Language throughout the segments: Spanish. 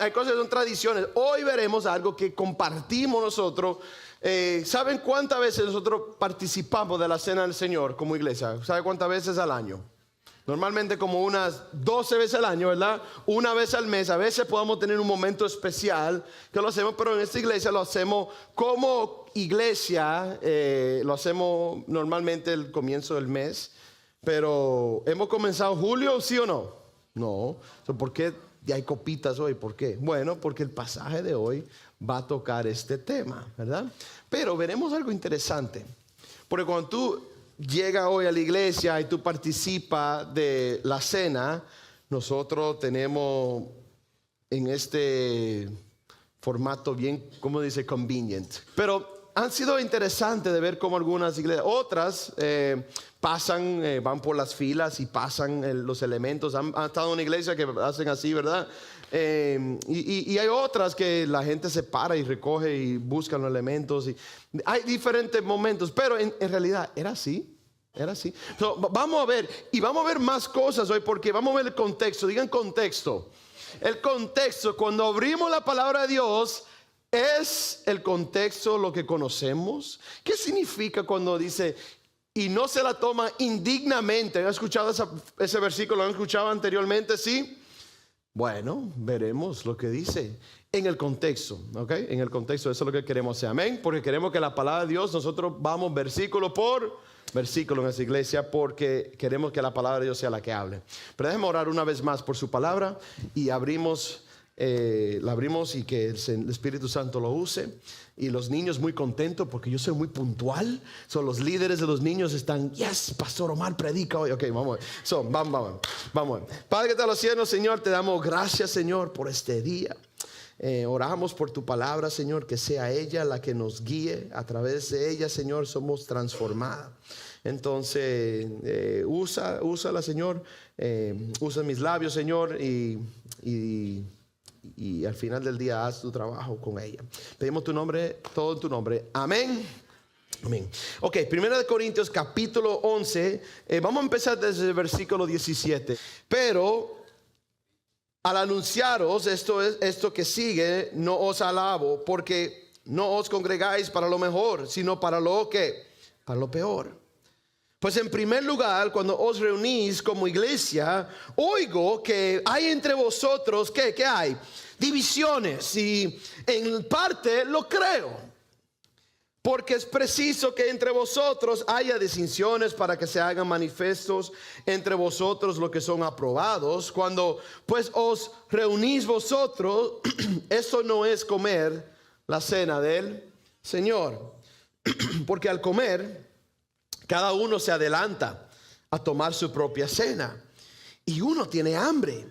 hay cosas que son tradiciones. Hoy veremos algo que compartimos nosotros. ¿Saben cuántas veces nosotros participamos de la cena del Señor como iglesia? ¿Saben cuántas veces al año? Normalmente como unas 12 veces al año, ¿verdad? Una vez al mes. A veces podemos tener un momento especial que lo hacemos, pero en esta iglesia lo hacemos como iglesia. Lo hacemos normalmente el comienzo del mes. Pero ¿hemos comenzado julio, sí o no? No. ¿Por qué hay copitas hoy? ¿Por qué? Bueno, porque el pasaje de hoy va a tocar este tema, ¿verdad? Pero veremos algo interesante. Porque cuando tú llegas hoy a la iglesia y tú participas de la cena, nosotros tenemos en este formato bien, ¿cómo dice? Convenient. Pero han sido interesantes de ver cómo algunas iglesias, otras pasan, van por las filas y pasan los elementos. Han estado en una iglesia que hacen así, ¿verdad? Y hay otras que la gente se para y recoge y buscan los elementos. Y hay diferentes momentos, pero en realidad era así. Era así. So, vamos a ver, y vamos a ver más cosas hoy porque vamos a ver el contexto. Digan contexto. El contexto, cuando abrimos la palabra de Dios, es el contexto lo que conocemos. ¿Qué significa cuando dice y no se la toma indignamente? ¿Han escuchado ese versículo? ¿Lo han escuchado anteriormente? Sí. Bueno, veremos lo que dice en el contexto, ¿ok? En el contexto, eso es lo que queremos hacer, amén. Porque queremos que la palabra de Dios, nosotros vamos versículo por versículo en esa iglesia, porque queremos que la palabra de Dios sea la que hable. Pero déjeme orar una vez más por su palabra y la abrimos y que el Espíritu Santo lo use. Y los niños muy contentos porque yo soy muy puntual. Son los líderes de los niños están, yes, Pastor Omar predica hoy. Ok, vamos. Vamos. Padre que está en los cielos, Señor, te damos gracias, Señor, por este día. Oramos por tu palabra, Señor, que sea ella la que nos guíe. A través de ella, Señor, somos transformados. Entonces, úsala, Señor. Usa mis labios, Señor, y al final del día haz tu trabajo con ella. Pedimos tu nombre, todo en tu nombre. Amén. Amén. Ok, 1 Corintios capítulo 11. Vamos a empezar desde el versículo 17. Pero al anunciaros esto que sigue, no os alabo, porque no os congregáis para lo mejor, sino para lo peor. Pues en primer lugar, cuando os reunís como iglesia, oigo que hay entre vosotros, ¿qué hay? Divisiones, y en parte lo creo. Porque es preciso que entre vosotros haya distinciones para que se hagan manifiestos entre vosotros lo que son aprobados. Cuando pues os reunís vosotros, eso no es comer la cena del Señor. Porque al comer, cada uno se adelanta a tomar su propia cena. Y uno tiene hambre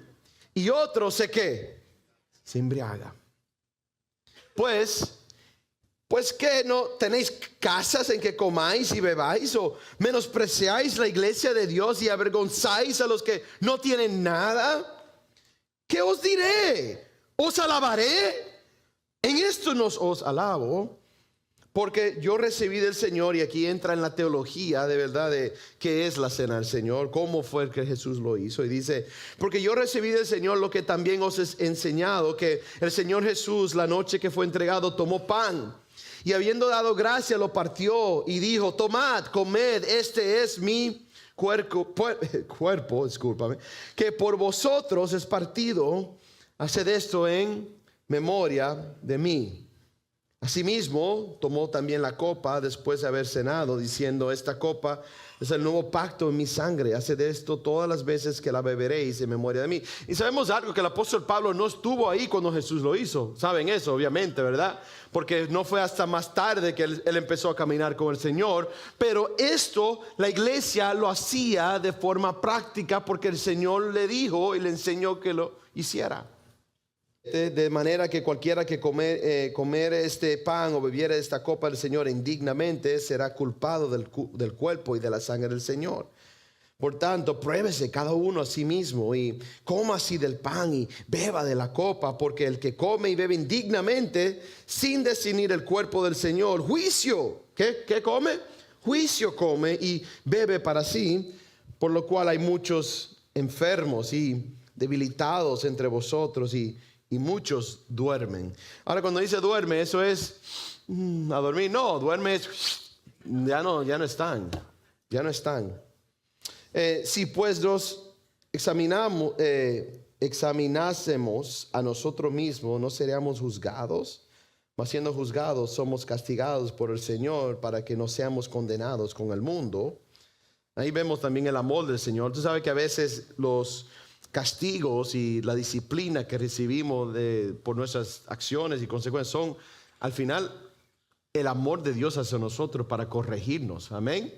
y otro se embriaga. Pues que no tenéis casas en que comáis y bebáis, o menospreciáis la iglesia de Dios y avergonzáis a los que no tienen nada. ¿Qué os diré? ¿Os alabaré? En esto no os alabo, porque yo recibí del Señor, y aquí entra en la teología de verdad de qué es la cena del Señor, cómo fue que Jesús lo hizo. Y dice, porque yo recibí del Señor lo que también os he enseñado, que el Señor Jesús, la noche que fue entregado, tomó pan, y habiendo dado gracia, lo partió y dijo, tomad, comed, este es mi cuerpo, que por vosotros es partido. Haced esto en memoria de mí. Asimismo, tomó también la copa después de haber cenado, diciendo, esta copa es el nuevo pacto en mi sangre. Haced esto todas las veces que la beberéis en memoria de mí. Y sabemos algo, que el apóstol Pablo no estuvo ahí cuando Jesús lo hizo. Saben eso, obviamente, ¿verdad? Porque no fue hasta más tarde que él empezó a caminar con el Señor. Pero esto la iglesia lo hacía de forma práctica porque el Señor le dijo y le enseñó que lo hiciera. De manera que cualquiera que comer este pan o bebiera esta copa del Señor indignamente será culpado del cuerpo y de la sangre del Señor. Por tanto, pruébese cada uno a sí mismo y coma así del pan y beba de la copa, porque el que come y bebe indignamente sin discernir el cuerpo del Señor, juicio, ¿qué come? Juicio come y bebe para sí, por lo cual hay muchos enfermos y debilitados entre vosotros y y muchos duermen. Ahora, cuando dice duerme, eso es a dormir. No, duerme es ya no están. Ya no están. Si pues nos examinásemos a nosotros mismos, ¿no seríamos juzgados? Mas siendo juzgados, somos castigados por el Señor para que no seamos condenados con el mundo. Ahí vemos también el amor del Señor. Tú sabes que a veces los castigos y la disciplina que recibimos por nuestras acciones y consecuencias son, al final, el amor de Dios hacia nosotros para corregirnos. Amén.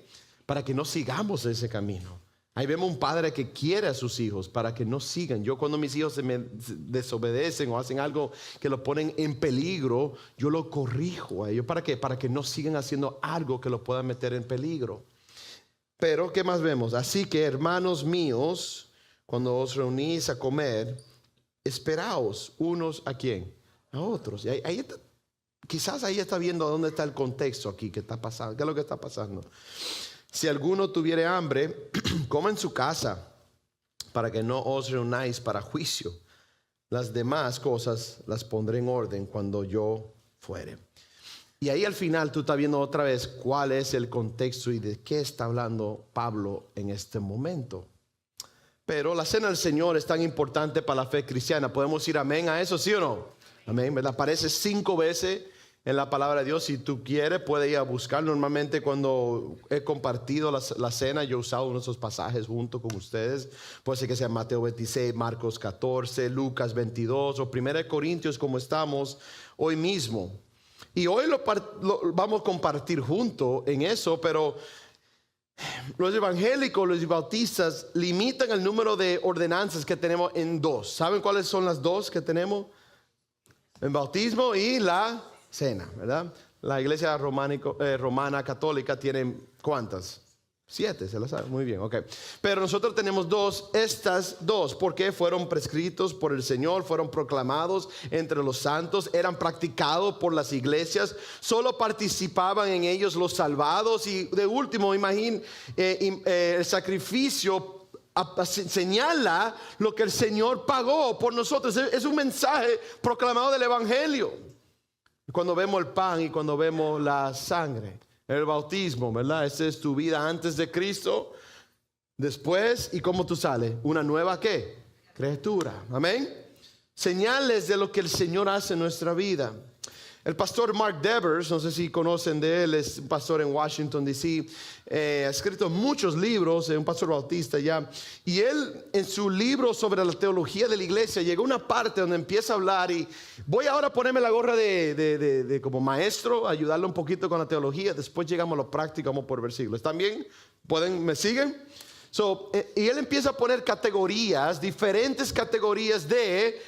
Para que no sigamos ese camino. Ahí vemos un padre que quiere a sus hijos para que no sigan. Yo, cuando mis hijos se me desobedecen o hacen algo que lo ponen en peligro, yo lo corrijo a ellos. ¿Para qué? Para que no sigan haciendo algo que los pueda meter en peligro. Pero, ¿qué más vemos? Así que, hermanos míos, cuando os reunís a comer, esperaos unos a quién, a otros. Y ahí está, quizás ahí está viendo dónde está el contexto aquí que está pasando. ¿Qué es lo que está pasando? Si alguno tuviere hambre, coma en su casa, para que no os reunáis para juicio. Las demás cosas las pondré en orden cuando yo fuere. Y ahí al final tú estás viendo otra vez cuál es el contexto y de qué está hablando Pablo en este momento. Pero la cena del Señor es tan importante para la fe cristiana. ¿Podemos decir amén a eso, sí o no? Amén, ¿verdad? Aparece 5 veces en la palabra de Dios. Si tú quieres, puedes ir a buscar. Normalmente cuando he compartido la cena, yo he usado uno de esos pasajes junto con ustedes. Puede ser que sea Mateo 26, Marcos 14, Lucas 22 o 1 Corintios, como estamos hoy mismo. Y hoy lo vamos a compartir junto en eso, pero los evangélicos, los bautistas limitan el número de ordenanzas que tenemos en 2. ¿Saben cuáles son las 2 que tenemos? El bautismo y la cena, ¿verdad? La iglesia romana católica tiene ¿cuántas? 7, se las sabe muy bien, ok. Pero nosotros tenemos 2, estas 2, porque fueron prescritos por el Señor, fueron proclamados entre los santos, eran practicados por las iglesias, solo participaban en ellos los salvados. Y de último, imagín, el sacrificio señala lo que el Señor pagó por nosotros. Es un mensaje proclamado del evangelio. Cuando vemos el pan y cuando vemos la sangre, el bautismo, ¿verdad? Esa es tu vida antes de Cristo, después, ¿y cómo tú sales? Una nueva ¿qué? Criatura, amén. Señales de lo que el Señor hace en nuestra vida. El pastor Mark Devers, no sé si conocen de él, es un pastor en Washington, D.C., ha escrito muchos libros, un pastor bautista ya, y él en su libro sobre la teología de la iglesia llegó a una parte donde empieza a hablar, y voy ahora a ponerme la gorra de como maestro, ayudarle un poquito con la teología, después llegamos a lo práctico, vamos por versículos. ¿Están bien? ¿Me siguen? Y él empieza a poner categorías, diferentes categorías de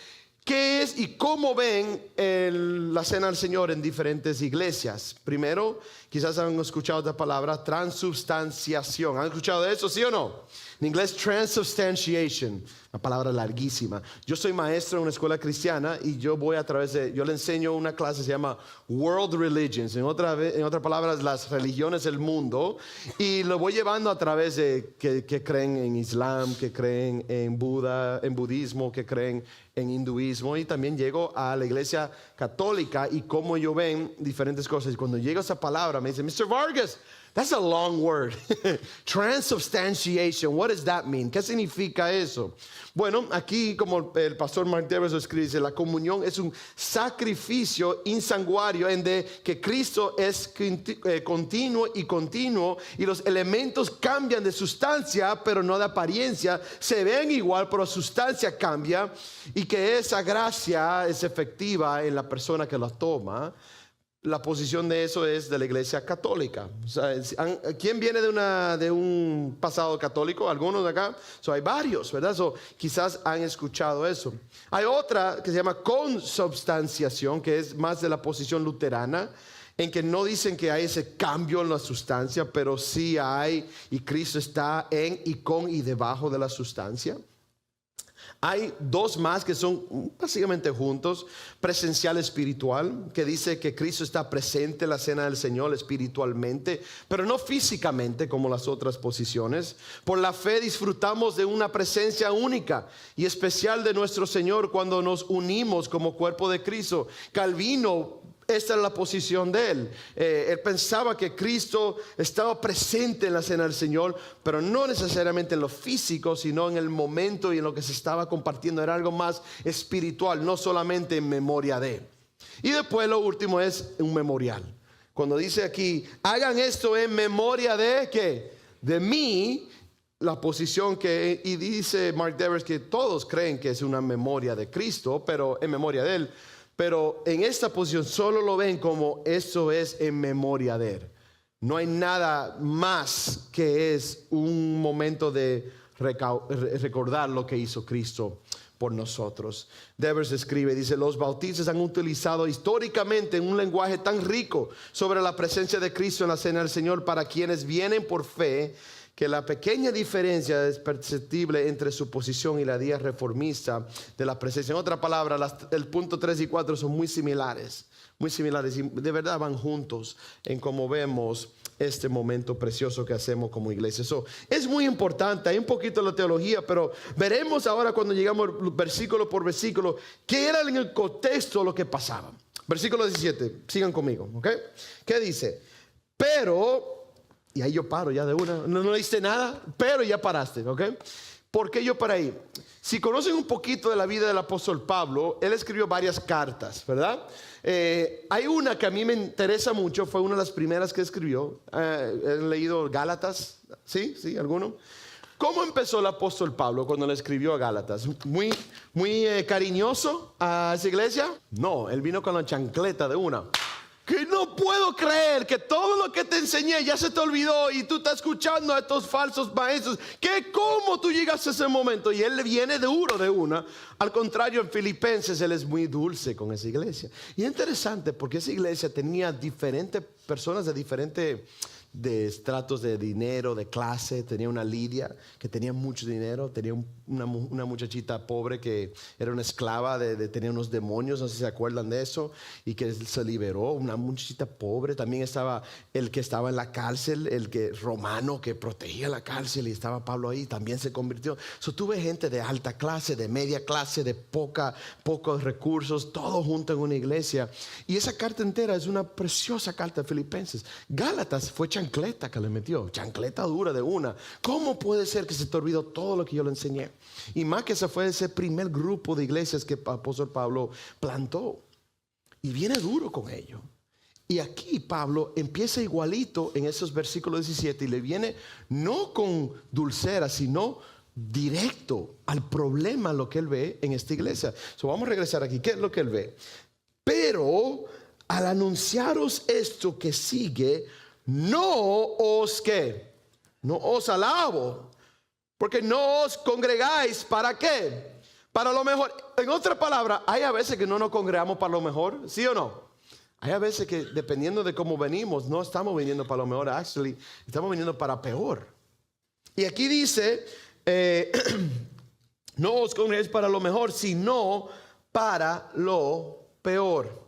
¿qué es y cómo ven la cena del Señor en diferentes iglesias? Primero, quizás han escuchado esta palabra, transubstanciación. ¿Han escuchado de eso, sí o no? En inglés, transubstantiation, una palabra larguísima. Yo soy maestro en una escuela cristiana y yo le enseño una clase que se llama World Religions. En otras palabras, las religiones del mundo. Y lo voy llevando a través de que creen en Islam, que creen en Buda, en budismo, que creen en hinduismo. Y también llego a la iglesia católica y cómo ellos ven diferentes cosas. Y cuando llego a esa palabra me dicen, Mr. Vargas, that's a long word. Transubstantiation, what does that mean? ¿Qué significa eso? Bueno, aquí como el pastor Mark Devers escribe, dice, la comunión es un sacrificio insanguario en que Cristo es continuo y los elementos cambian de sustancia, pero no de apariencia. Se ven igual, pero sustancia cambia, y que esa gracia es efectiva en la persona que la toma. La posición de eso es de la iglesia católica. O sea, ¿quién viene de un pasado católico? ¿Algunos de acá? Hay varios, ¿verdad? Quizás han escuchado eso. Hay otra que se llama consubstanciación, que es más de la posición luterana, en que no dicen que hay ese cambio en la sustancia, pero sí hay, y Cristo está en y con y debajo de la sustancia. Hay dos más que son básicamente juntos. Presencial espiritual, que dice que Cristo está presente en la cena del Señor espiritualmente, pero no físicamente como las otras posiciones. Por la fe disfrutamos de una presencia única y especial de nuestro Señor cuando nos unimos como cuerpo de Cristo. Calvino, esta es la posición de él. Él pensaba que Cristo estaba presente en la cena del Señor, pero no necesariamente en lo físico, sino en el momento y en lo que se estaba compartiendo. Era algo más espiritual, no solamente en memoria de. Y después lo último es un memorial. Cuando dice aquí, hagan esto en memoria de ¿qué? De mí. La posición que, y dice Mark Devers que todos creen que es una memoria de Cristo, pero en memoria de él. Pero en esta posición solo lo ven como eso es en memoria de él. No hay nada más que es un momento de recordar lo que hizo Cristo por nosotros. Devers escribe, dice, los bautistas han utilizado históricamente un lenguaje tan rico sobre la presencia de Cristo en la cena del Señor para quienes vienen por fe, que la pequeña diferencia es perceptible entre su posición y la idea reformista de la presencia. En otra palabra, el punto 3 y 4 son muy similares y de verdad van juntos en cómo vemos este momento precioso que hacemos como iglesia. Eso es muy importante. Hay un poquito de la teología, pero veremos ahora cuando llegamos versículo por versículo qué era en el contexto lo que pasaba. Versículo 17, sigan conmigo, ¿ok? ¿Qué dice? Pero... Y ahí yo paro ya de una. No leíste nada, pero ya paraste, ¿ok? ¿Por qué yo paré ahí? Si conocen un poquito de la vida del apóstol Pablo, él escribió varias cartas, ¿verdad? Hay una que a mí me interesa mucho, fue una de las primeras que escribió. ¿He leído Gálatas? ¿Sí? ¿Sí? ¿Alguno? ¿Cómo empezó el apóstol Pablo cuando le escribió a Gálatas? ¿Muy cariñoso a esa iglesia? No, él vino con la chancleta de una. Que no puedo creer que todo lo que te enseñé ya se te olvidó y tú estás escuchando a estos falsos maestros. ¿Cómo tú llegaste a ese momento? Y él viene duro de una. Al contrario, en Filipenses él es muy dulce con esa iglesia. Y es interesante porque esa iglesia tenía diferentes personas de estratos de dinero, de clase. Tenía una Lidia que tenía mucho dinero. Tenía una muchachita pobre que era una esclava, tenía unos demonios, no sé si se acuerdan de eso, y que se liberó. Una muchachita pobre. También estaba el que estaba en la cárcel, romano que protegía la cárcel, y estaba Pablo ahí, también se convirtió. Tuve gente de alta clase, de media clase, de pocos recursos, todo junto en una iglesia. Y esa carta entera es una preciosa carta de Filipenses. Gálatas fue chancleta que le metió, chancleta dura de una. ¿Cómo puede ser que se te olvidó todo lo que yo le enseñé? Y más que ese primer grupo de iglesias que el apóstol Pablo plantó. Y viene duro con ello. Y aquí Pablo empieza igualito en esos versículos 17 y le viene no con dulcera, sino directo al problema, lo que él ve en esta iglesia. Vamos a regresar aquí. ¿Qué es lo que él ve? Pero al anunciaros esto que sigue, no os alabo, porque no os congregáis. ¿Para qué? Para lo mejor. En otra palabra, hay a veces que no nos congregamos para lo mejor, ¿sí o no? Hay a veces que dependiendo de cómo venimos, no estamos viniendo para lo mejor, estamos viniendo para peor. Y aquí dice, no os congregáis para lo mejor, sino para lo peor.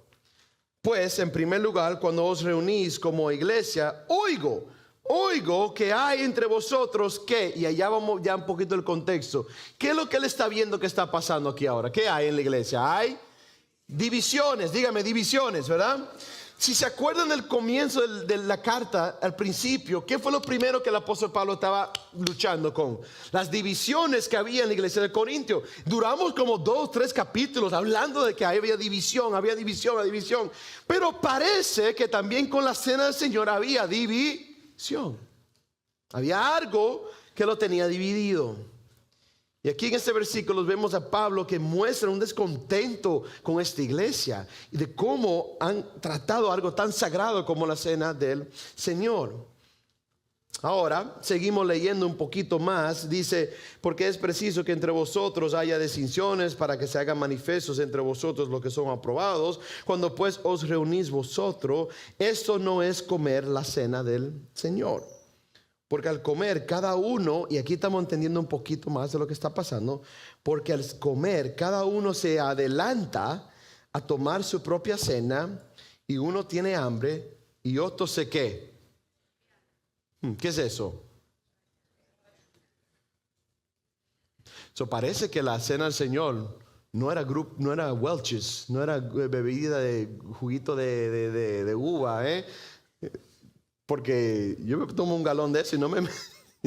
Pues en primer lugar, cuando os reunís como iglesia, oigo que hay entre vosotros que, y allá vamos ya un poquito el contexto. ¿Qué es lo que él está viendo que está pasando aquí ahora? ¿Qué hay en la iglesia? Hay divisiones, dígame, divisiones, ¿verdad? Si se acuerdan del comienzo de la carta, al principio, ¿qué fue lo primero que el apóstol Pablo estaba luchando con? Las divisiones que había en la iglesia de Corintio. Duramos como 2 o 3 capítulos hablando de que había división. Pero parece que también con la cena del Señor había división. Había algo que lo tenía dividido. Y aquí en este versículo vemos a Pablo que muestra un descontento con esta iglesia y de cómo han tratado algo tan sagrado como la cena del Señor. Ahora seguimos leyendo un poquito más. Dice, porque es preciso que entre vosotros haya distinciones para que se hagan manifiestos entre vosotros los que son aprobados. Cuando pues os reunís vosotros, esto no es comer la cena del Señor. Porque al comer cada uno, y aquí estamos entendiendo un poquito más de lo que está pasando, porque al comer cada uno se adelanta a tomar su propia cena y uno tiene hambre y otro se ¿qué? ¿Qué es eso? Parece que la cena del Señor no era Welch's, no era bebida de juguito de uva, porque yo me tomo un galón de eso y yo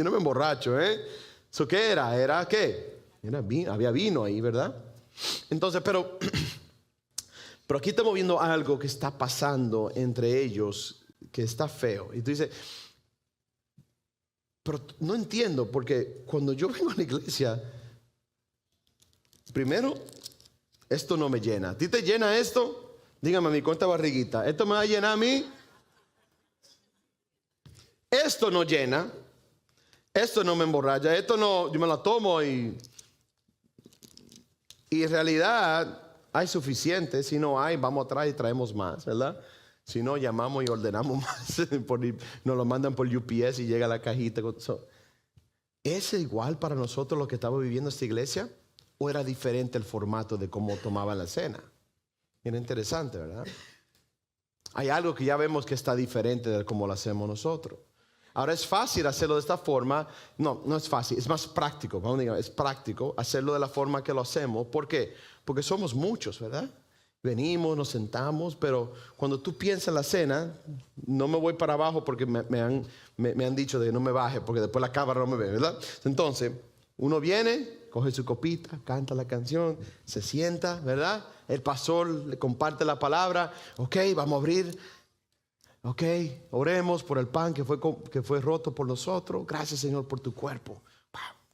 no me emborracho, ¿Eso qué era? ¿Era qué? Era vino, había vino ahí, ¿verdad? Entonces, pero aquí estamos viendo algo que está pasando entre ellos que está feo. Y tú dices, pero no entiendo, porque cuando yo vengo a la iglesia, primero, esto no me llena. ¿A ti te llena esto? Dígame a mí, ¿cuánta barriguita? ¿Esto me va a llenar a mí? Esto no llena. Esto no me emborracha. Esto no, yo me la tomo y en realidad hay suficiente. Si no hay, vamos atrás y traemos más, ¿verdad? Si no, llamamos y ordenamos más. Nos lo mandan por UPS y llega la cajita. ¿Es igual para nosotros lo que estamos viviendo esta iglesia? ¿O era diferente el formato de cómo tomaban la cena? Era interesante, ¿verdad? Hay algo que ya vemos que está diferente de cómo lo hacemos nosotros. Ahora es fácil hacerlo de esta forma. No, no es fácil, es más práctico. Vamos a decir, es práctico hacerlo de la forma que lo hacemos. ¿Por qué? Porque somos muchos, ¿verdad? Venimos, nos sentamos, pero cuando tú piensas en la cena, no me voy para abajo porque me han dicho de que no me baje, porque después la cámara no me ve, ¿verdad? Entonces, uno viene, coge su copita, canta la canción, se sienta, ¿verdad? El pastor le comparte la palabra. Ok, vamos a abrir. Ok, oremos por el pan que fue roto por nosotros. Gracias, Señor, por tu cuerpo.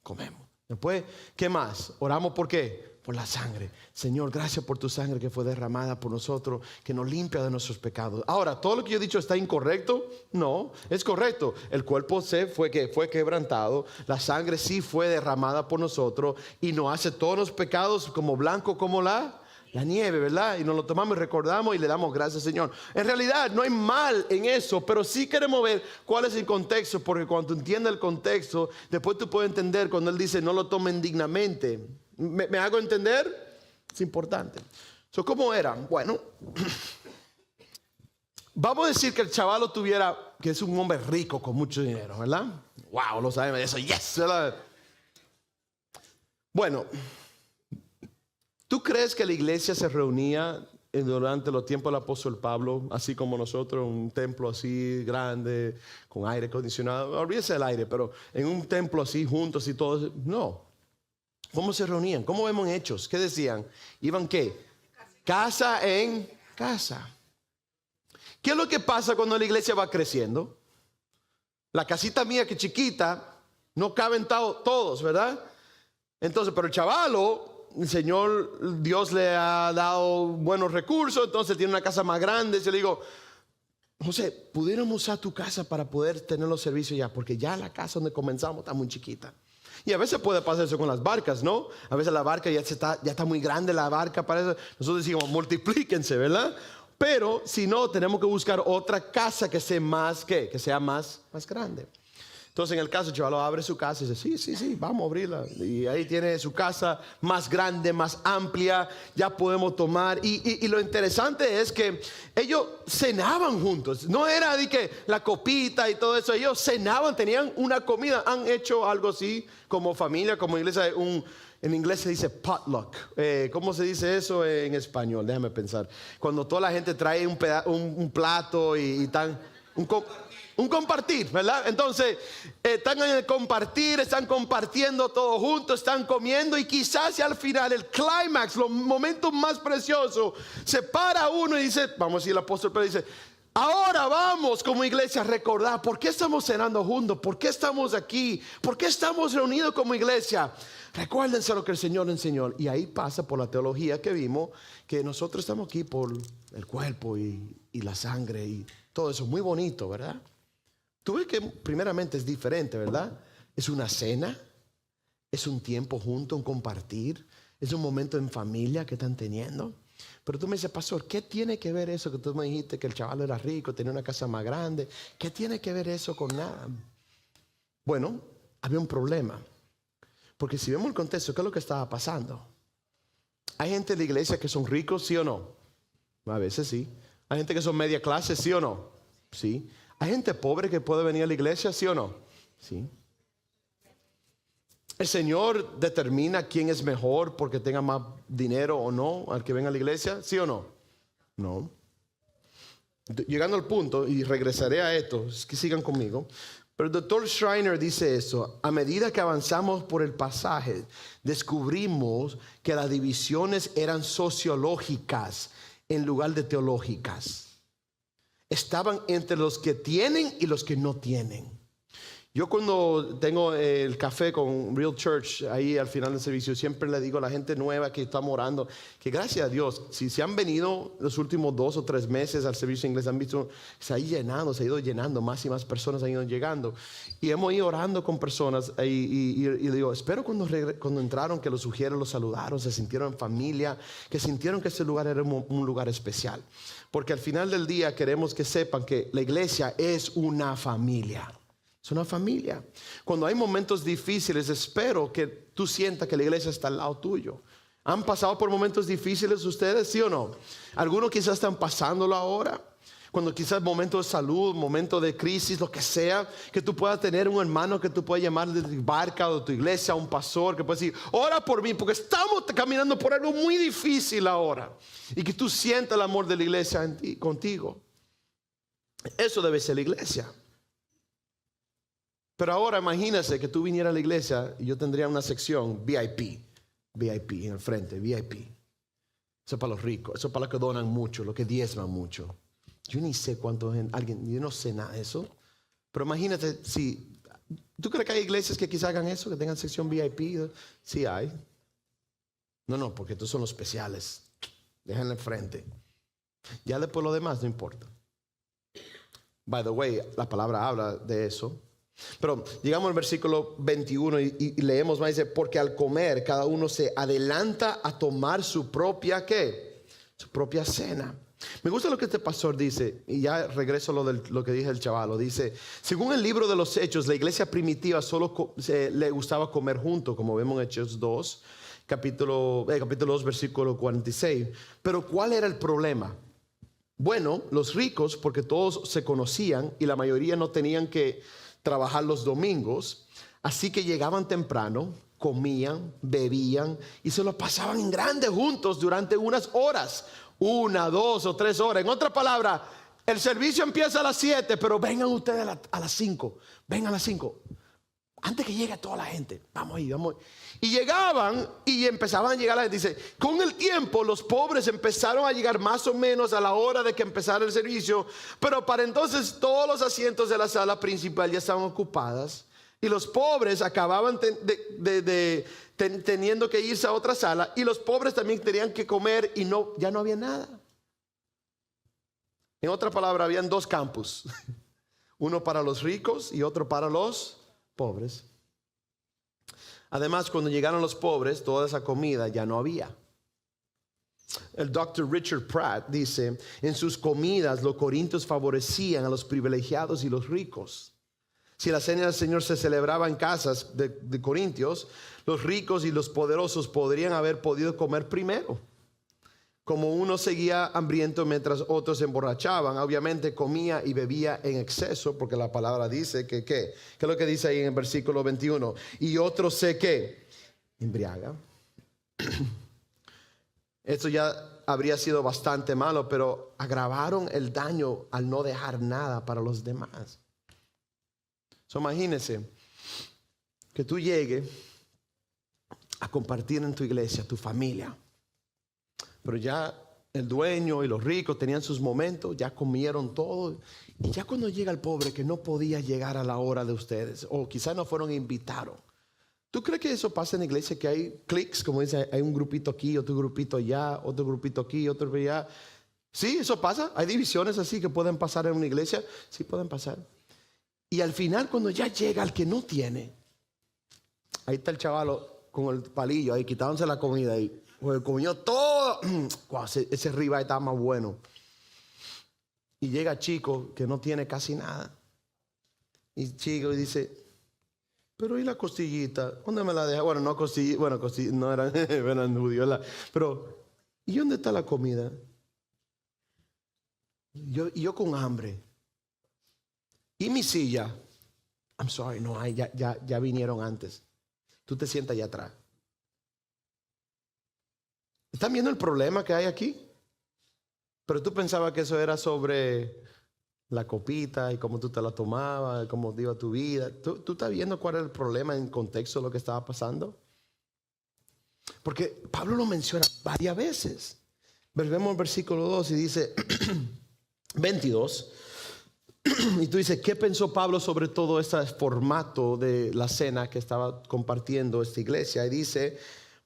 Comemos. Después, ¿qué más? Oramos por qué. Por la sangre. Señor, gracias por tu sangre que fue derramada por nosotros, que nos limpia de nuestros pecados. Ahora, ¿todo lo que yo he dicho está incorrecto? No, es correcto. El cuerpo fue quebrantado. La sangre sí fue derramada por nosotros y nos hace todos los pecados como blanco como la nieve, ¿verdad? Y nos lo tomamos y recordamos y le damos gracias, Señor. En realidad no hay mal en eso, pero sí queremos ver cuál es el contexto, porque cuando tú entiendes el contexto, después tú puedes entender cuando Él dice no lo tomen dignamente. ¿Me hago entender? Es importante. ¿Cómo era? Bueno, vamos a decir que el chavalo que es un hombre rico con mucho dinero, ¿verdad? Wow, lo sabemos de eso, yes, ¿verdad? Bueno, ¿tú crees que la iglesia se reunía durante los tiempos del apóstol Pablo, así como nosotros, en un templo así grande, con aire acondicionado? Olvídese del aire, pero en un templo así, juntos y todos. No. ¿Cómo se reunían? ¿Cómo vemos en Hechos? ¿Qué decían? ¿Iban qué? Casa en casa. ¿Qué es lo que pasa cuando la iglesia va creciendo? La casita mía que es chiquita, no caben todos, ¿verdad? Entonces, pero el chavalo, el Señor, Dios le ha dado buenos recursos, entonces tiene una casa más grande. Yo le digo, José, ¿pudiéramos usar tu casa para poder tener los servicios ya? Porque ya la casa donde comenzamos está muy chiquita. Y a veces puede pasar eso con las barcas, ¿no? A veces la barca ya está muy grande la barca para eso. Nosotros decimos, multiplíquense, ¿verdad? Pero si no, tenemos que buscar otra casa que sea más grande. Entonces, en el caso, el chaval abre su casa y dice, sí, vamos a abrirla. Y ahí tiene su casa más grande, más amplia, ya podemos tomar. Y lo interesante es que ellos cenaban juntos. No era de que la copita y todo eso. Ellos cenaban, tenían una comida. Han hecho algo así como familia, como iglesia. En inglés se dice potluck. ¿Cómo se dice eso en español? Déjame pensar. Cuando toda la gente trae un plato y tan... Un compartir, ¿verdad? Entonces, están en el compartir, están compartiendo todo juntos, están comiendo y quizás al final, el clímax, los momentos más preciosos, se para uno y dice, vamos a decir, el apóstol Pedro dice, ahora vamos como iglesia a recordar por qué estamos cenando juntos, por qué estamos aquí, por qué estamos reunidos como iglesia. Recuérdense lo que el Señor enseñó. Y ahí pasa por la teología que vimos, que nosotros estamos aquí por el cuerpo y la sangre y todo eso, muy bonito, ¿verdad? Tú ves que primeramente es diferente, ¿verdad? Es una cena, es un tiempo junto, un compartir, es un momento en familia que están teniendo. Pero tú me dices, pastor, ¿qué tiene que ver eso que tú me dijiste que el chaval era rico, tenía una casa más grande? ¿Qué tiene que ver eso con nada? Bueno, había un problema. Porque si vemos el contexto, ¿qué es lo que estaba pasando? Hay gente en la iglesia que son ricos, ¿sí o no? A veces sí. Hay gente que son media clase, ¿sí o no? Sí. Hay gente pobre que puede venir a la iglesia, ¿sí o no? Sí. ¿El Señor determina quién es mejor porque tenga más dinero o no al que venga a la iglesia? ¿Sí o no? No. Llegando al punto, y regresaré a esto, es que sigan conmigo. Pero el doctor Schreiner dice eso: a medida que avanzamos por el pasaje, descubrimos que las divisiones eran sociológicas en lugar de teológicas. Estaban entre los que tienen y los que no tienen. Yo cuando tengo el café con Real Church ahí al final del servicio, siempre le digo a la gente nueva que está orando que gracias a Dios, si se han venido los últimos 2 o 3 meses al servicio inglés, han visto, se ha ido llenando, más y más personas han ido llegando. Y hemos ido orando con personas y digo, espero cuando entraron que los sugieron, los saludaron, se sintieron en familia, que sintieron que ese lugar era un lugar especial. Porque al final del día queremos que sepan que la iglesia es una familia. Es una familia. Cuando hay momentos difíciles, espero que tú sientas que la iglesia está al lado tuyo. ¿Han pasado por momentos difíciles ustedes, sí o no? Algunos quizás están pasándolo ahora. Cuando quizás momentos de salud, momentos de crisis, lo que sea, que tú puedas tener un hermano que tú puedas llamar de tu barca o de tu iglesia, un pastor que pueda decir, ora por mí, porque estamos caminando por algo muy difícil ahora. Y que tú sientas el amor de la iglesia contigo. Eso debe ser la iglesia. Pero ahora imagínese que tú vinieras a la iglesia y yo tendría una sección VIP en el frente, VIP. Eso es para los ricos, eso es para los que donan mucho, los que diezman mucho. Yo ni sé cuánto yo no sé nada de eso. Pero imagínate si, ¿tú crees que hay iglesias que quizás hagan eso, que tengan sección VIP? Sí hay. No, porque estos son los especiales. Déjenle frente. Ya después lo demás no importa. By the way, la palabra habla de eso. Pero llegamos al versículo 21 y leemos más, dice, porque al comer cada uno se adelanta a tomar su propia, ¿qué? Su propia cena. Me gusta lo que este pastor dice, y ya regreso a lo que dije el chavalo. Dice, según el libro de los Hechos, la iglesia primitiva solo le gustaba comer junto, como vemos en Hechos 2, capítulo 2, versículo 46. Pero ¿cuál era el problema? Bueno, los ricos, porque todos se conocían y la mayoría no tenían que trabajar los domingos, así que llegaban temprano, comían, bebían y se lo pasaban en grande juntos durante unas horas, 1, 2 o 3 horas. En otra palabra, el servicio empieza a las 7, pero vengan ustedes a las 5, vengan a las 5, antes que llegue toda la gente. Vamos ahí. Y llegaban y empezaban a llegar la gente. Dice, con el tiempo los pobres empezaron a llegar más o menos a la hora de que empezara el servicio, pero para entonces todos los asientos de la sala principal ya estaban ocupadas y los pobres acababan teniendo que irse a otra sala, y los pobres también tenían que comer y ya no había nada. En otra palabra, habían 2 campus, uno para los ricos y otro para los pobres. Además, cuando llegaron los pobres, toda esa comida ya no había. El Dr. Richard Pratt dice, en sus comidas los corintios favorecían a los privilegiados y los ricos. Si la cena del Señor se celebraba en casas de corintios, los ricos y los poderosos podrían haber podido comer primero. Como uno seguía hambriento mientras otros se emborrachaban, obviamente comía y bebía en exceso, porque la palabra dice que, ¿qué es lo que dice ahí en el versículo 21? Y otros se, ¿qué? Embriaga. Esto ya habría sido bastante malo, pero agravaron el daño al no dejar nada para los demás. Imagínense que tú llegues a compartir en tu iglesia, tu familia, pero ya el dueño y los ricos tenían sus momentos, ya comieron todo, y ya cuando llega el pobre que no podía llegar a la hora de ustedes, o quizás no fueron invitados. ¿Tú crees que eso pasa en la iglesia? Que hay clics, como dice, hay un grupito aquí, otro grupito allá, otro grupito aquí, otro allá. Sí, eso pasa. Hay divisiones así que pueden pasar en una iglesia. Sí, pueden pasar. Y al final, cuando ya llega el que no tiene, ahí está el chavalo con el palillo ahí, quitándose la comida ahí. Comió todo. Wow, ese ribeye está más bueno. Y llega chico que no tiene casi nada. Y chico dice, pero ¿y la costillita? ¿Dónde me la deja? Bueno, no costillita, bueno, no eran, eran judíos, pero ¿y dónde está la comida? Yo con hambre. ¿Y mi silla? I'm sorry, no hay, ya vinieron antes. Tú te sientas allá atrás. ¿Están viendo el problema que hay aquí? Pero tú pensabas que eso era sobre la copita y cómo tú te la tomabas, cómo iba tu vida. ¿Tú estás viendo cuál era el problema en contexto de lo que estaba pasando? Porque Pablo lo menciona varias veces. Vemos el versículo 2 y dice 22. Y tú dices, ¿qué pensó Pablo sobre todo este formato de la cena que estaba compartiendo esta iglesia? Y dice,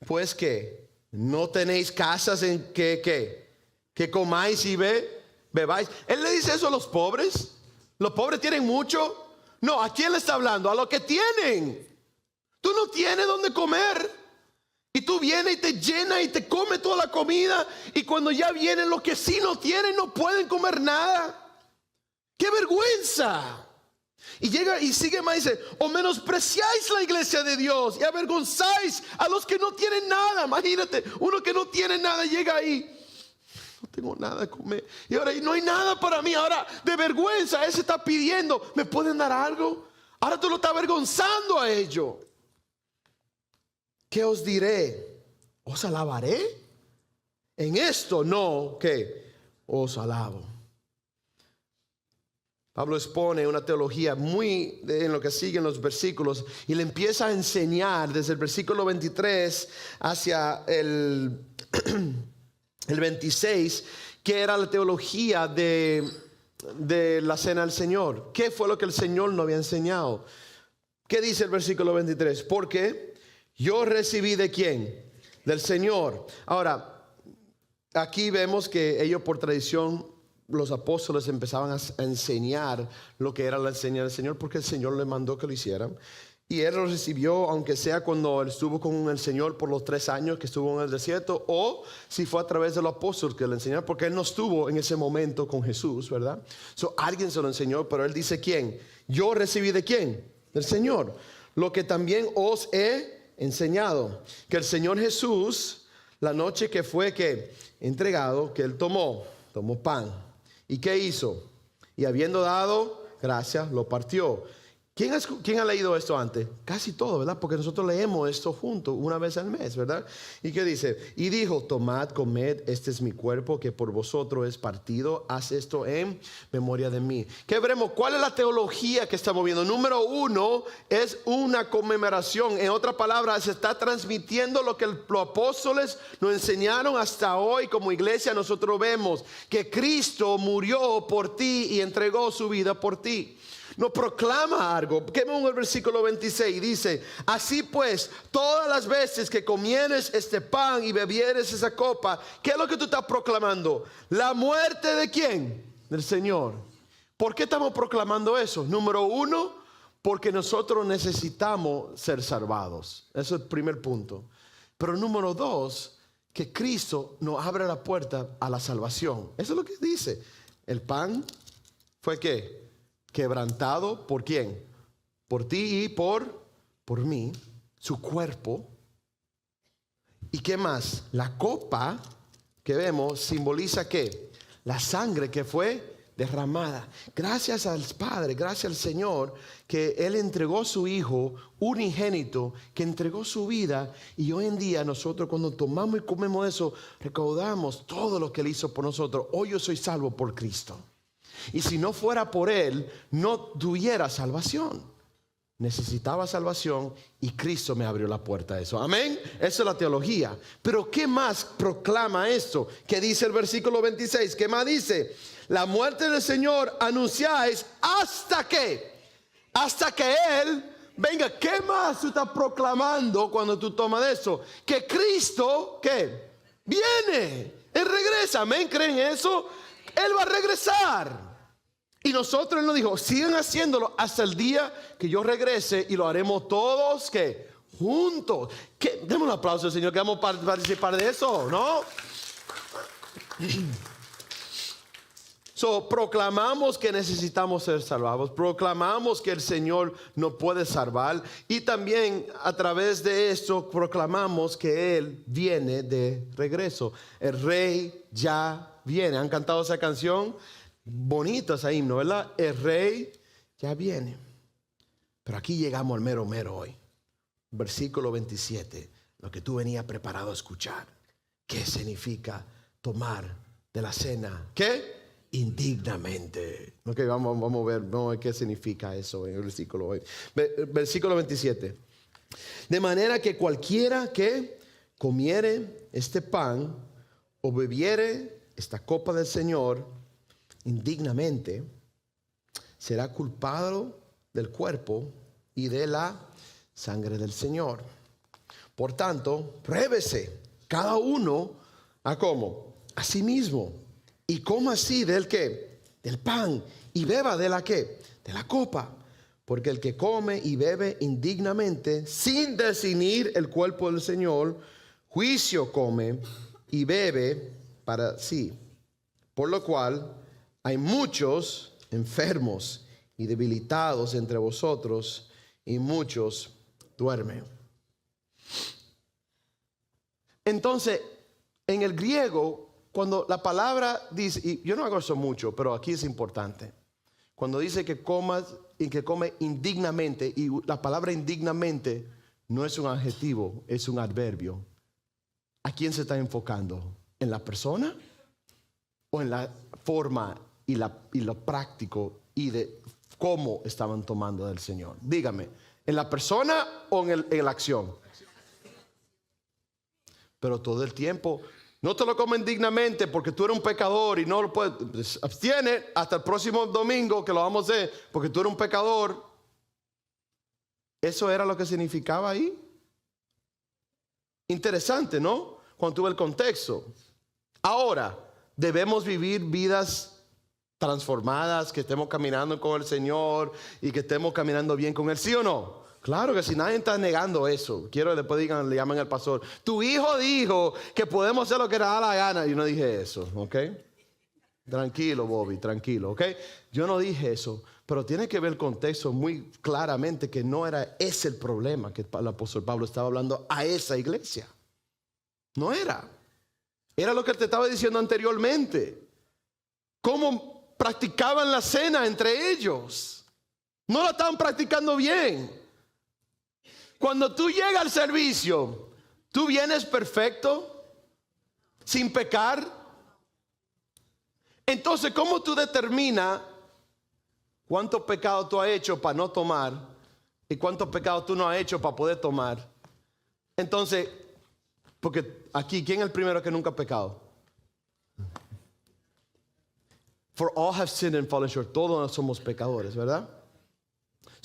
pues que no tenéis casas en que comáis y bebáis. Él le dice eso a los pobres. Los pobres tienen mucho. No, ¿a quién le está hablando? A los que tienen. Tú no tienes donde comer. Y tú vienes y te llenas y te comes toda la comida. Y cuando ya vienen los que sí no tienen, no pueden comer nada. ¡Qué vergüenza! Y llega y sigue más y dice, o menospreciáis la iglesia de Dios y avergonzáis a los que no tienen nada. Imagínate, uno que no tiene nada llega ahí. No tengo nada de comer. Y ahora no hay nada para mí. Ahora de vergüenza, él se está pidiendo, ¿me pueden dar algo? Ahora tú lo estás avergonzando a ellos. ¿Qué os diré? ¿Os alabaré? En esto no, ¿qué? Os alabo. Pablo expone una teología muy en lo que siguen los versículos y le empieza a enseñar desde el versículo 23 hacia el 26 que era la teología de la cena del Señor. ¿Qué fue lo que el Señor no había enseñado? ¿Qué dice el versículo 23? Porque yo recibí ¿de quién? Del Señor. Ahora, aquí vemos que ellos por tradición, los apóstoles empezaban a enseñar lo que era la enseñanza del Señor porque el Señor le mandó que lo hicieran. Y él lo recibió, aunque sea cuando él estuvo con el Señor por los 3 años que estuvo en el desierto, o si fue a través de los apóstoles que le enseñaron, porque él no estuvo en ese momento con Jesús, ¿verdad? Alguien se lo enseñó, pero él dice, ¿quién? Yo recibí ¿de quién? Del Señor. Lo que también os he enseñado, que el Señor Jesús, la noche que fue que entregado, que él tomó pan. ¿Y qué hizo? Y habiendo dado gracias, lo partió. ¿Quién ha leído esto antes? Casi todo, ¿verdad? Porque nosotros leemos esto juntos una vez al mes, ¿verdad? ¿Y qué dice? Y dijo, tomad, comed, este es mi cuerpo que por vosotros es partido. Haz esto en memoria de mí. ¿Qué veremos? ¿Cuál es la teología que estamos viendo? Número 1 es una conmemoración. En otras palabras, se está transmitiendo lo que los apóstoles nos enseñaron hasta hoy como iglesia. Nosotros vemos que Cristo murió por ti y entregó su vida por ti. Nos proclama algo. Que vemos el versículo 26. Dice, así pues, todas las veces que comieres este pan y bebieres esa copa, ¿qué es lo que tú estás proclamando? La muerte ¿de quién? Del Señor. ¿Por qué estamos proclamando eso? Número 1, porque nosotros necesitamos ser salvados. Eso es el primer punto. Pero número 2, que Cristo nos abre la puerta a la salvación. Eso es lo que dice. El pan fue ¿qué? Quebrantado ¿por quién? Por ti y por mí, su cuerpo. ¿Y qué más? La copa que vemos simboliza ¿qué? La sangre que fue derramada. Gracias al Padre, gracias al Señor, que Él entregó a su Hijo unigénito, que entregó su vida. Y hoy en día nosotros cuando tomamos y comemos eso, recaudamos todo lo que Él hizo por nosotros. Hoy yo soy salvo por Cristo. Y si no fuera por Él, no tuviera salvación. Necesitaba salvación y Cristo me abrió la puerta a eso. Amén. Esa es la teología. Pero ¿qué más proclama esto? ¿Qué dice el versículo 26? ¿Qué más dice? La muerte del Señor anunciáis hasta que Él venga. ¿Qué más tú estás proclamando cuando tú tomas de eso? Que Cristo, ¿qué? Viene. Él regresa. Amén. ¿Creen eso? Él va a regresar. Y nosotros, Él nos dijo, sigan haciéndolo hasta el día que yo regrese y lo haremos todos, ¿qué? Juntos. ¿Qué? Demos un aplauso al Señor que vamos a participar de eso, ¿no? Proclamamos que necesitamos ser salvados, proclamamos que el Señor nos puede salvar y también a través de esto proclamamos que Él viene de regreso. El Rey ya viene. ¿Han cantado esa canción? Bonito ese himno, ¿verdad? El Rey ya viene. Pero aquí llegamos al mero mero hoy. Versículo 27, lo que tú venías preparado a escuchar. ¿Qué significa tomar de la cena? ¿Qué? Indignamente. Ok, vamos a ver qué significa eso en el versículo hoy. Versículo 27. De manera que cualquiera que comiere este pan o bebiere esta copa del Señor indignamente, será culpado del cuerpo y de la sangre del Señor. Por tanto, pruébese cada uno a cómo, a sí mismo, y coma así del qué, del pan, y beba de la qué, de la copa, porque el que come y bebe indignamente, sin discernir el cuerpo del Señor, juicio come y bebe para sí. Por lo cual hay muchos enfermos y debilitados entre vosotros, y muchos duermen. Entonces, en el griego, cuando la palabra dice, y yo no hago eso mucho, pero aquí es importante, cuando dice que comas y que come indignamente, y la palabra indignamente no es un adjetivo, es un adverbio. ¿A quién se está enfocando? ¿En la persona? ¿O en la forma y lo práctico y de cómo estaban tomando del Señor? Dígame, ¿en la persona o en la acción? Pero todo el tiempo, no te lo comen dignamente porque tú eres un pecador y no lo puedes. Abstiene hasta el próximo domingo que lo vamos a hacer porque tú eres un pecador. Eso era lo que significaba ahí. Interesante, ¿no? Cuando tuve el contexto. Ahora, debemos vivir vidas transformadas, que estemos caminando con el Señor y que estemos caminando bien con Él, ¿sí o no? Claro que si nadie está negando eso. Quiero que después digan, le llaman al pastor, tu hijo dijo que podemos hacer lo que nos da la gana. Yo no dije eso, ¿ok? Tranquilo, Bobby, tranquilo, ¿ok? Yo no dije eso, pero tiene que ver el contexto muy claramente que no era ese el problema que el apóstol Pablo estaba hablando a esa iglesia. No era. Era lo que te estaba diciendo anteriormente. Cómo practicaban la cena entre ellos. No la estaban practicando bien. Cuando tú llegas al servicio, ¿tú vienes perfecto? ¿Sin pecar? Entonces, ¿cómo tú determinas cuánto pecado tú has hecho para no tomar y cuánto pecado tú no has hecho para poder tomar? Entonces, porque aquí, ¿quién es el primero que nunca ha pecado? For all have sinned and fallen short. Todos somos pecadores, ¿verdad?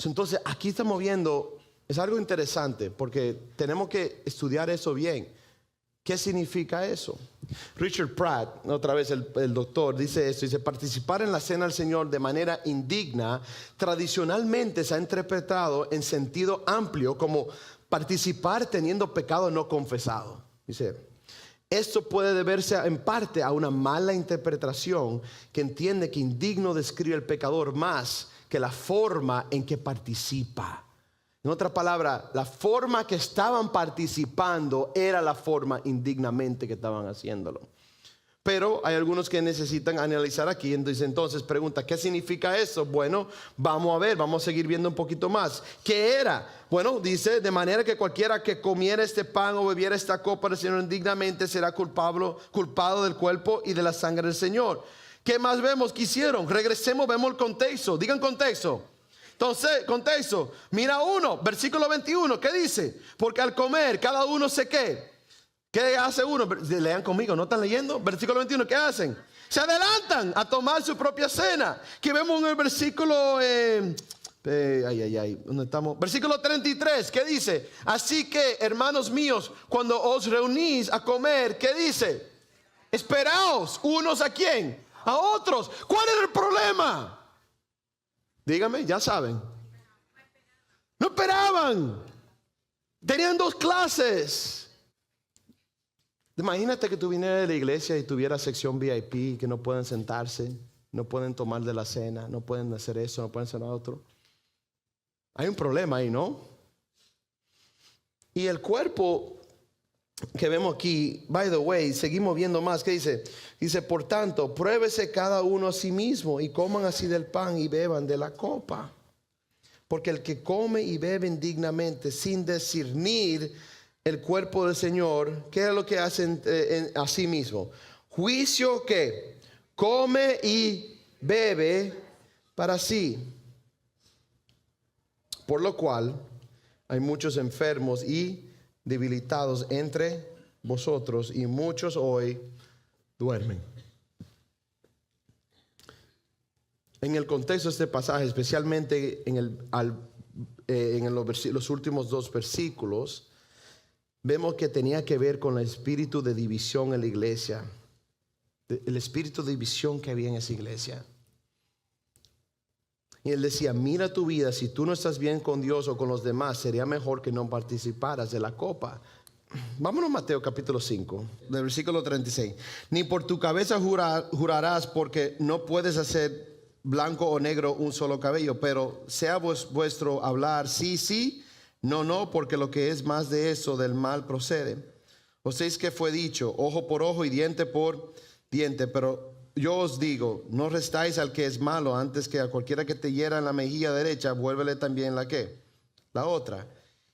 Entonces, aquí estamos viendo, es algo interesante porque tenemos que estudiar eso bien. ¿Qué significa eso? Richard Pratt, otra vez el doctor, dice esto, dice, participar en la cena del Señor de manera indigna, tradicionalmente se ha interpretado en sentido amplio como participar teniendo pecado no confesado. Dice, esto puede deberse en parte a una mala interpretación que entiende que indigno describe al pecador más que la forma en que participa. En otra palabra, la forma que estaban participando era la forma indignamente que estaban haciéndolo. Pero hay algunos que necesitan analizar aquí. Entonces pregunta, ¿qué significa eso? Bueno, vamos a ver, vamos a seguir viendo un poquito más. ¿Qué era? Bueno, dice, de manera que cualquiera que comiera este pan o bebiera esta copa del Señor indignamente será culpado del cuerpo y de la sangre del Señor. ¿Qué más vemos que hicieron? Regresemos, vemos el contexto. Digan contexto. Entonces, contexto. Mira uno, versículo 21, ¿qué dice? Porque al comer, cada uno se ¿qué? ¿Qué hace uno? Lean conmigo, ¿no están leyendo? Versículo 21, ¿qué hacen? Se adelantan a tomar su propia cena. Que vemos en el versículo... ¿dónde estamos? Versículo 33, ¿qué dice? Así que, hermanos míos, cuando os reunís a comer, ¿qué dice? Esperaos unos a quién, a otros. ¿Cuál era el problema? Dígame, ya saben. No esperaban. Tenían dos clases. Imagínate que tú vinieras de la iglesia y tuvieras sección VIP que no pueden sentarse. no pueden tomar de la cena, no pueden hacer eso, no pueden hacer lo otro. Hay un problema ahí, ¿no? Y el cuerpo que vemos aquí, by the way, seguimos viendo más. ¿Qué dice? Dice, por tanto, pruébese cada uno a sí mismo y coman así del pan y beban de la copa. Porque el que come y bebe indignamente sin discernir el cuerpo del Señor, ¿qué es lo que hacen a sí mismo? Juicio que come y bebe para sí. Por lo cual hay muchos enfermos y debilitados entre vosotros, y muchos hoy duermen. En el contexto de este pasaje, especialmente los últimos 2 versículos, vemos que tenía que ver con el espíritu de división en la iglesia. El espíritu de división que había en esa iglesia. Y él decía, mira tu vida, si tú no estás bien con Dios o con los demás, sería mejor que no participaras de la copa. Vámonos a Mateo capítulo 5, del versículo 36. Ni por tu cabeza jurarás, porque no puedes hacer blanco o negro un solo cabello, pero sea vuestro hablar sí, sí, no, no, porque lo que es más de eso del mal procede. Oséis que fue dicho, ojo por ojo y diente por diente, pero yo os digo, no restáis al que es malo, antes que a cualquiera que te hiera en la mejilla derecha, vuélvele también la ¿qué? La otra.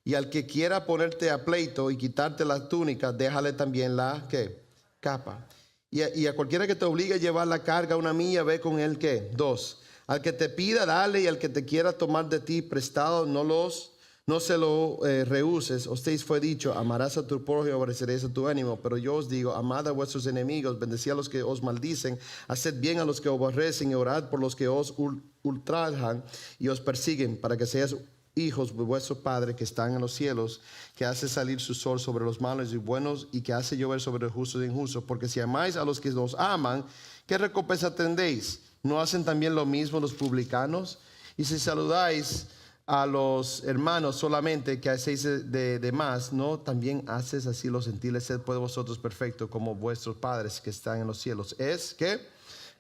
Y al que quiera ponerte a pleito y quitarte la túnica, déjale también la ¿qué? Capa. Y a cualquiera que te obligue a llevar la carga una milla, ve con él ¿qué? 2. Al que te pida, dale, y al que te quiera tomar de ti prestado, no se lo rehuses. Oséis fue dicho, amarás a tu prójimo y aborreceréis a tu enemigo. Pero yo os digo, amad a vuestros enemigos, bendecid a los que os maldicen, haced bien a los que os aborrecen y orad por los que os ultrajan y os persiguen, para que seáis hijos de vuestro Padre que están en los cielos, que hace salir su sol sobre los malos y buenos, y que hace llover sobre los justos e injustos. Porque si amáis a los que os aman, ¿qué recompensa tendréis? ¿No hacen también lo mismo los publicanos? Y si saludáis a los hermanos solamente, que hacéis de más, ¿no también haces así los gentiles? Sed pues vosotros perfectos, como vuestros padres que están en los cielos es ¿qué?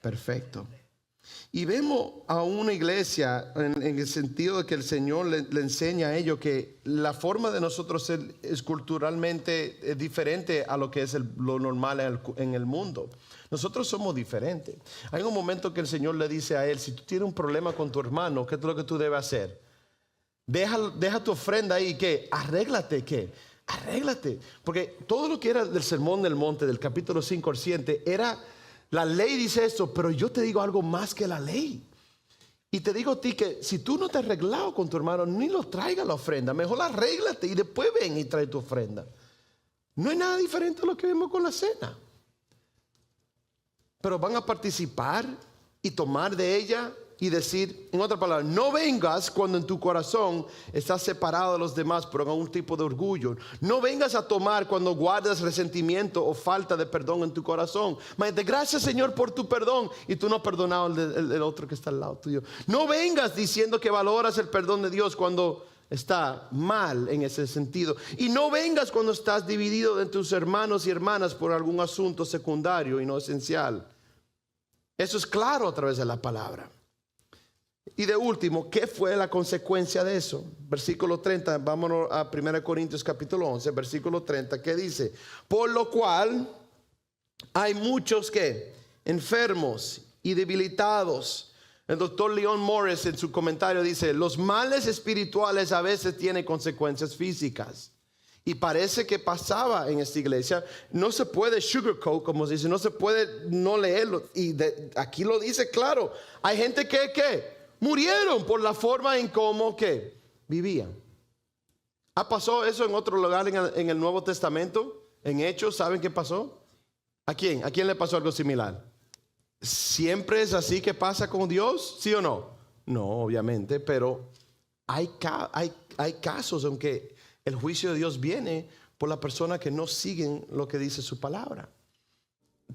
Perfecto. Y vemos a una iglesia en el sentido de que el Señor le enseña a ellos que la forma de nosotros ser es culturalmente diferente a lo que es lo normal en el mundo. Nosotros somos diferentes. Hay un momento que el Señor le dice a él, si tú tienes un problema con tu hermano, ¿qué es lo que tú debes hacer? Deja tu ofrenda ahí, ¿qué? Arréglate, ¿qué? Arréglate. Porque todo lo que era del Sermón del Monte, del capítulo 5 al 7, era, la ley dice esto, pero yo te digo algo más que la ley. Y te digo a ti que si tú no te has arreglado con tu hermano, ni lo traigas la ofrenda. Mejor arréglate y después ven y trae tu ofrenda. No hay nada diferente a lo que vemos con la cena. Pero van a participar y tomar de ella y decir, en otras palabras, no vengas cuando en tu corazón estás separado de los demás por algún tipo de orgullo. No vengas a tomar cuando guardas resentimiento o falta de perdón en tu corazón. Gracias, Señor, por tu perdón, y tú no has perdonado el otro que está al lado tuyo. No vengas diciendo que valoras el perdón de Dios cuando está mal en ese sentido. Y no vengas cuando estás dividido entre tus hermanos y hermanas por algún asunto secundario y no esencial. Eso es claro a través de la palabra. Y de último, ¿qué fue la consecuencia de eso? Versículo 30, vámonos a 1 Corintios capítulo 11, versículo 30, ¿qué dice? Por lo cual hay muchos que enfermos y debilitados. El doctor Leon Morris en su comentario dice, los males espirituales a veces tienen consecuencias físicas. Y parece que pasaba en esta iglesia. No se puede sugarcoat, como se dice, no se puede no leerlo. Y aquí lo dice claro. Hay gente que murieron por la forma en cómo que vivían. ¿Ha pasado eso en otro lugar en el Nuevo Testamento? En Hechos, ¿saben qué pasó? ¿A quién? ¿A quién le pasó algo similar? ¿Siempre es así que pasa con Dios? ¿Sí o no? No, obviamente, pero hay casos en que el juicio de Dios viene por las personas que no siguen lo que dice su palabra.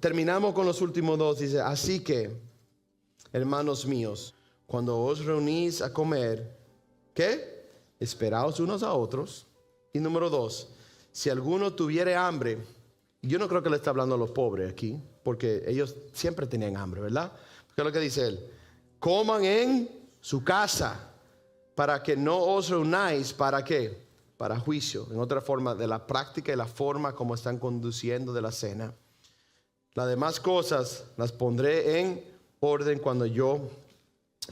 Terminamos con los últimos 2. Dice, así que, hermanos míos, cuando os reunís a comer, ¿qué? Esperaos unos a otros. Y número 2, si alguno tuviere hambre, yo no creo que le está hablando a los pobres aquí, porque ellos siempre tenían hambre, ¿verdad? ¿Qué es lo que dice él? Coman en su casa, para que no os reunáis. ¿Para qué? Para juicio. En otra forma, de la práctica y la forma como están conduciendo de la cena. Las demás cosas las pondré en orden cuando yo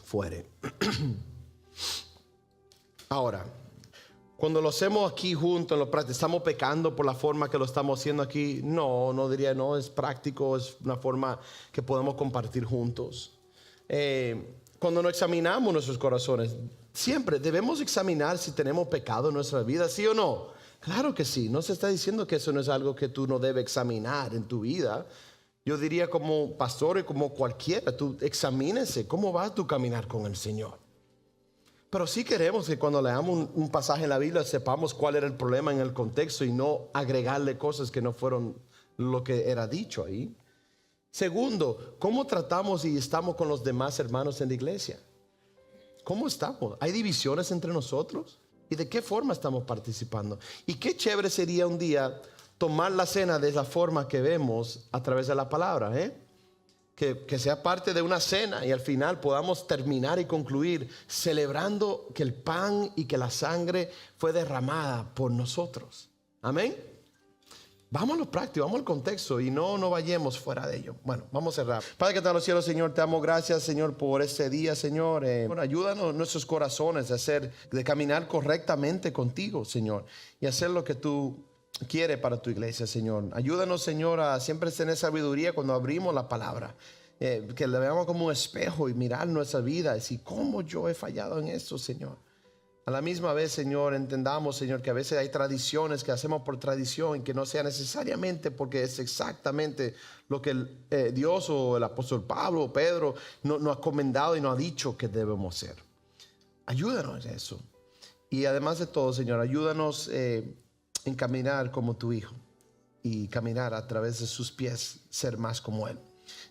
fuere. Ahora, cuando lo hacemos aquí juntos, lo ¿estamos pecando por la forma que lo estamos haciendo aquí? No diría no, es práctico, es una forma que podemos compartir juntos. Cuando nos examinamos nuestros corazones, siempre debemos examinar si tenemos pecado en nuestra vida, ¿sí o no? Claro que sí, no se está diciendo que eso no es algo que tú no debes examinar en tu vida. Yo diría como pastor y como cualquiera, tú examínese cómo va tu caminar con el Señor. Pero sí queremos que cuando leamos un pasaje en la Biblia sepamos cuál era el problema en el contexto y no agregarle cosas que no fueron lo que era dicho ahí. Segundo, ¿cómo tratamos y estamos con los demás hermanos en la iglesia? ¿Cómo estamos? ¿Hay divisiones entre nosotros? ¿Y de qué forma estamos participando? Y qué chévere sería un día tomar la cena de esa forma que vemos a través de la palabra, que sea parte de una cena y al final podamos terminar y concluir celebrando que el pan y que la sangre fue derramada por nosotros. Amén. Vamos a lo práctico, vamos al contexto y no vayamos fuera de ello. Bueno, vamos a cerrar. Padre que está en los cielos, Señor, te damos gracias, Señor, por este día, Señor. Ayúdanos nuestros corazones de caminar correctamente contigo, Señor, y hacer lo que tú quieres para tu iglesia, Señor. Ayúdanos, Señor, a siempre tener sabiduría cuando abrimos la palabra. Que le veamos como un espejo y mirar nuestra vida y decir, ¿cómo yo he fallado en esto, Señor? A la misma vez, Señor, entendamos, Señor, que a veces hay tradiciones que hacemos por tradición y que no sea necesariamente porque es exactamente lo que Dios o el apóstol Pablo o Pedro nos ha comendado y nos ha dicho que debemos hacer. Ayúdanos en eso. Y además de todo, Señor, ayúdanos en caminar como tu Hijo y caminar a través de sus pies, ser más como Él.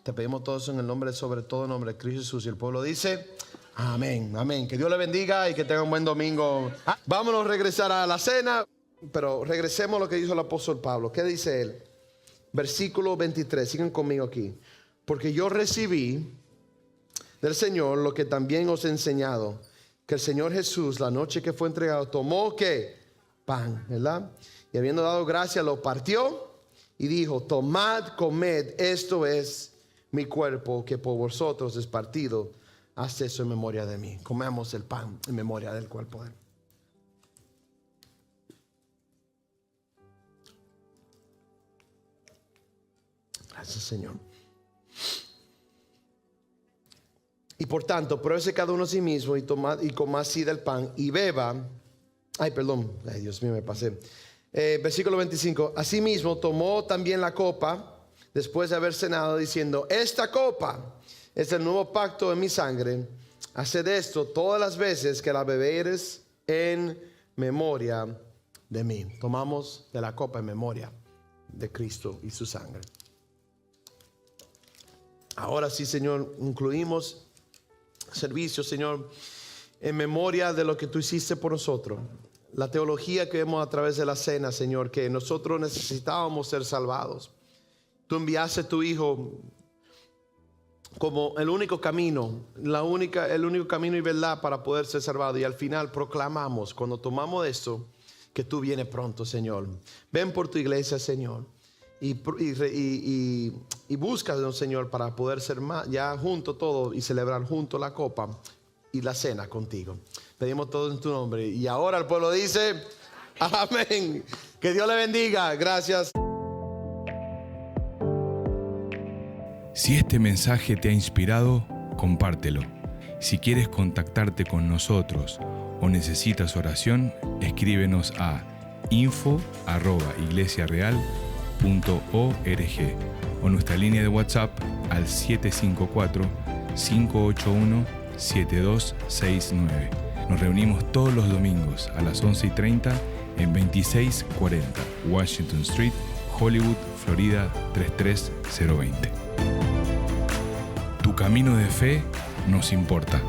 Te pedimos todo eso en el nombre, sobre todo en el nombre de Cristo Jesús. Y el pueblo dice, amén, amén. Que Dios le bendiga y que tenga un buen domingo. Vámonos a regresar a la cena, pero regresemos a lo que dijo el apóstol Pablo. ¿Qué dice él? Versículo 23, sigan conmigo aquí. Porque yo recibí del Señor lo que también os he enseñado, que el Señor Jesús, la noche que fue entregado, tomó ¿qué? Pan, ¿verdad? Y habiendo dado gracia, lo partió y dijo, tomad, comed, esto es mi cuerpo que por vosotros es partido. Haz eso en memoria de mí. Comemos el pan en memoria del cuerpo de Él. Gracias, Señor. Y por tanto, pruébese cada uno a sí mismo y coma así del pan y beba. Ay, perdón. Ay, Dios mío, me pasé. Versículo 25. Asimismo tomó también la copa después de haber cenado, diciendo, esta copa es el nuevo pacto en mi sangre. Haced esto todas las veces que la beberes en memoria de mí. Tomamos de la copa en memoria de Cristo y su sangre. Ahora sí, Señor, incluimos servicio, Señor, en memoria de lo que tú hiciste por nosotros. La teología que vemos a través de la cena, Señor, que nosotros necesitábamos ser salvados. Tú enviaste a tu Hijo como el único camino, el único camino y verdad para poder ser salvado. Y al final proclamamos, cuando tomamos esto, que tú vienes pronto, Señor. Ven por tu iglesia, Señor. Y búscanos, Señor, para poder ser más, ya junto todo y celebrar junto la copa y la cena contigo. Pedimos todo en tu nombre. Y ahora el pueblo dice, amén. Que Dios le bendiga. Gracias. Si este mensaje te ha inspirado, compártelo. Si quieres contactarte con nosotros o necesitas oración, escríbenos a info@iglesiareal.org o nuestra línea de WhatsApp al 754-581-7269. Nos reunimos todos los domingos a las 11:30 en 2640 Washington Street, Hollywood, Florida 33020. Tu camino de fe nos importa.